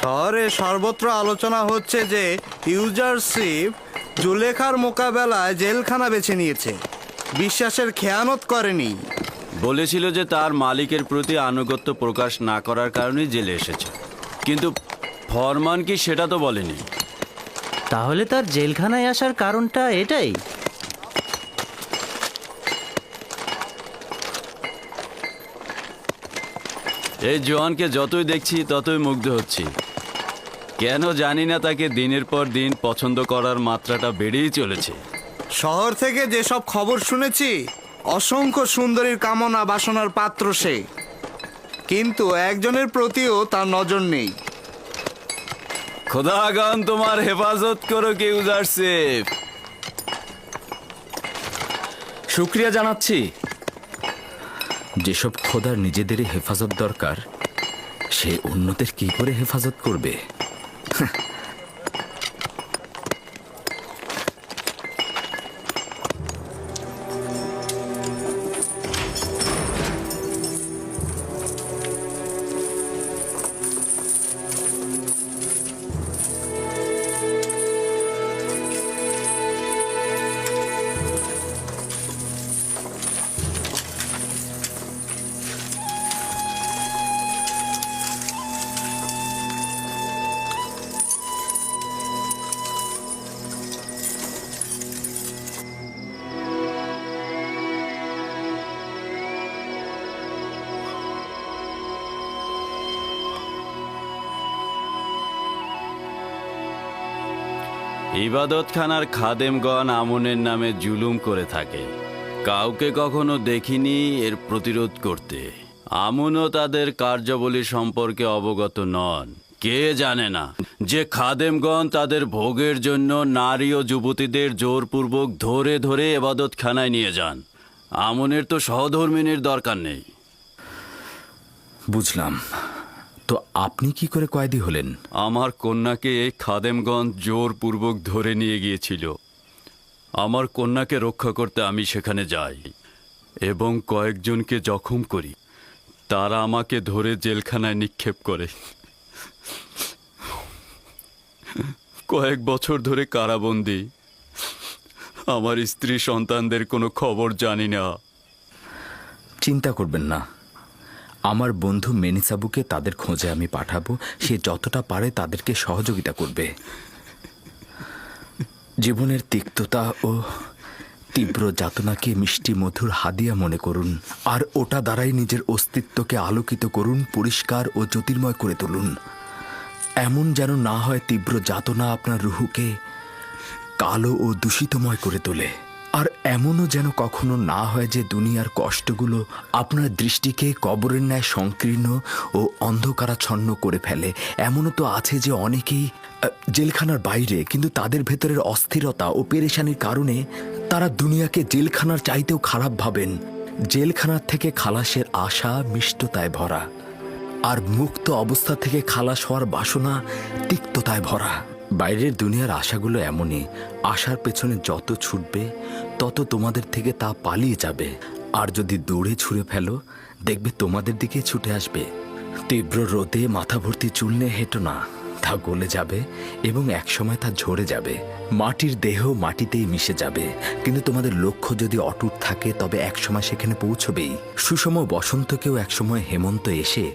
শহরে সর্বত্র আলোচনা হচ্ছে যে ইউজারশিপ জুলেখার মোকাবেলায় জেলখানা বেছে নিয়েছে, বিশ্বাসের খেয়ানত করেনি। বলেছিল যে তার মালিকের প্রতি আনুগত্য প্রকাশ না করার কারণেই জেলে এসেছে, কিন্তু ফরমান কি সেটা তো বলেনি। তাহলে তার জেলখানায় আসার কারণটা এটাই? এই জোয়ানকে যতই দেখছি ততই মুগ্ধ হচ্ছি। কেন জানি না, তাকে দিনের পর দিন পছন্দ করার মাত্রাটা বেড়েই চলেছে। শহর থেকে যেসব খবর শুনেছি, অসংখ্য সুন্দরীর কামনা বাসনার পাত্র সে, কিন্তু একজনের প্রতিও তার নজর নেই। খোদাগান তোমার হেফাজত করো কি ইউজারশিপ। শুক্রিয়া জানাচ্ছি। যেসব খোদার নিজেদেরই হেফাজত দরকার, সে অন্যদের কি করে হেফাজত করবে? ইবাদতখানার খাদেমগণ আমনের নামে জুলুম করে থাকে। কাউকে কখনো দেখিনি এর প্রতিরোধ করতে। আমনও তাদের কার্যাবলী সম্পর্কে অবগত নন। কে জানে না যে খাদেমগণ তাদের ভোগের জন্য নারী ও যুবতীদের জোরপূর্বক ধরে ধরে ইবাদতখানায় নিয়ে যান। আমনের তো সহধর্মিনীর দরকার নেই। বুঝলাম। তো আপনি কি করে কয়েদি হলেন? আমার কন্যাকে এই খাদেমগঞ্জ জোরপূর্বক ধরে নিয়ে গিয়েছিল। আমার কন্যাকে রক্ষা করতে আমি সেখানে যাই এবং কয়েকজনকে জখম করি। তারা আমাকে ধরে জেলখানায় নিক্ষেপ করে। কয়েক বছর ধরে কারাবন্দী। আমার স্ত্রী সন্তানদের কোনো খবর জানি না। চিন্তা করবেন না, আমার বন্ধু মেনিসাবুকে তাদের খোঁজে আমি পাঠাবো। সে যতটা পারে তাদেরকে সহযোগিতা করবে। জীবনের তিক্ততা ও তীব্র যাতনাকে মিষ্টি মধুর হাদিয়া মনে করুন, আর ওটা দ্বারাই নিজের অস্তিত্বকে আলোকিত করুন, পরিষ্কার ও জ্যোতির্ময় করে তুলুন। এমন যেন না হয় তীব্র যাতনা আপনার রুহুকে কালো ও দূষিতময় করে তোলে। আর এমনও যেন কখনো না হয় যে দুনিয়ার কষ্টগুলো আপনার দৃষ্টিকে কবরের ন্যায় সংকীর্ণ ও অন্ধকারাচ্ছন্ন করে ফেলে। এমনও তো আছে যে অনেকেই জেলখানার বাইরে, কিন্তু তাদের ভেতরের অস্থিরতা ও পেরেশানির কারণে তারা দুনিয়াকে জেলখানার চাইতেও খারাপ ভাবেন। জেলখানার থেকে খালাসের আশা মিষ্টতায় ভরা, আর মুক্ত অবস্থা থেকে খালাস হওয়ার বাসনা তিক্ততায় ভরা। বাইরের দুনিয়ার আশাগুলো এমনই, আশার পেছনে যত ছুটবে তত তোমাদের থেকে তা পালিয়ে যাবে। আর যদি দৌড়ে ছুঁড়ে ফেলো, দেখবে তোমাদের দিকে ছুটে আসবে। তীব্র রোদে মাথা ভর্তি চুল নিয়ে হেঁটো না, তা গলে যাবে এবং একসময় তা ঝরে যাবে। মাটির দেহ মাটিতেই মিশে যাবে, কিন্তু তোমাদের লক্ষ্য যদি অটুট থাকে তবে একসময় সেখানে পৌঁছবেই। সুষম বসন্তকেও একসময় হেমন্ত এসে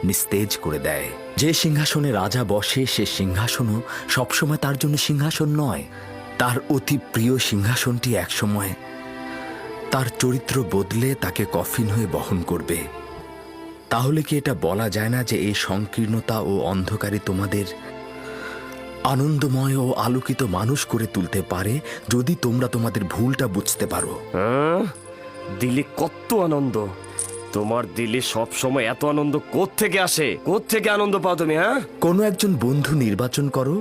নিস্তেজ করে দেয়। যে সিংহাসনে রাজা বসে, সে সিংহাসনও সবসময় তার জন্য সিংহাসন নয়। তার অতি প্রিয় সিংহাসনটি একসময় তার চরিত্র বদলে তাকে কফিন হয়ে বহন করবে। তাহলে কি এটা বলা যায় না যে এই সংকীর্ণতা ও অন্ধকারে তোমাদের আনন্দময় ও আলোকিত মানুষ করে তুলতে পারে, যদি তোমরা তোমাদের ভুলটা বুঝতে পারো? দিলে কত আনন্দ! তোমার দিলে সব সময় এত আনন্দ কোত্থেকে আসে? কোত্থেকে আনন্দ পাও তুমি? কোনো একজন বন্ধু নির্বাচন করো।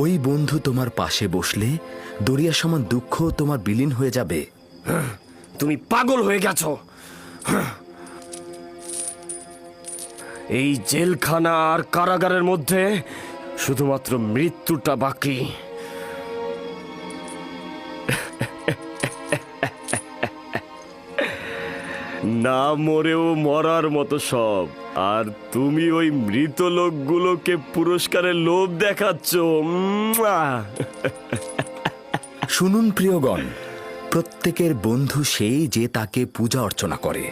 ওই বন্ধু তোমার পাশে বসলে দরিয়া সমান দুঃখ তোমার বিলীন হয়ে যাবে। তুমি পাগল হয়ে গেছো। এই জেলখানা আর কারাগারের মধ্যে শুধুমাত্র মৃত্যুটা বাকি। না মরেও মরার মতো সব। আর তুমি ওই মৃত লোকগুলোকে পুরস্কারের লোভ দেখাচ্ছ। শুনুন প্রিয়গণ, প্রত্যেকের বন্ধু সেই যে তাকে পূজা অর্চনা করে,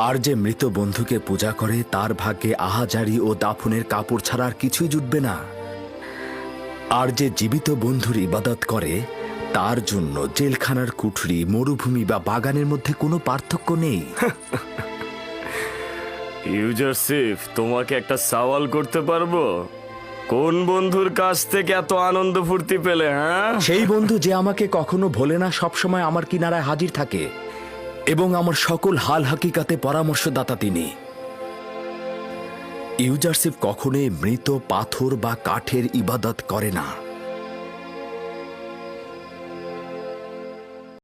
আর যে মৃত বন্ধুকে পূজা করে তার ভাগ্যে আহাজারি ও দাফনের কাপড় ছাড়া আর কিছুই জুটবে না। আর যে জীবিত বন্ধুর ইবাদত করে তার জন্য জেলখানার কুঠরি, মরুভূমি বা বাগানের মধ্যে কোনো পার্থক্য নেই। ইউজারশিপ, তোমাকে একটা সওয়াল করতে পারবো? কোন বন্ধুর কাছ থেকে এত আনন্দ ফুর্তি পেলে? হ্যাঁ, সেই বন্ধু যে আমাকে কখনো ভোলে না, সবসময় আমার কিনারায় হাজির থাকে এবং আমার সকল হাল হাকিকাতে পরামর্শদাতা তিনি। ইউজারশিপ কখনোই মৃত পাথর বা কাঠের ইবাদত করে না।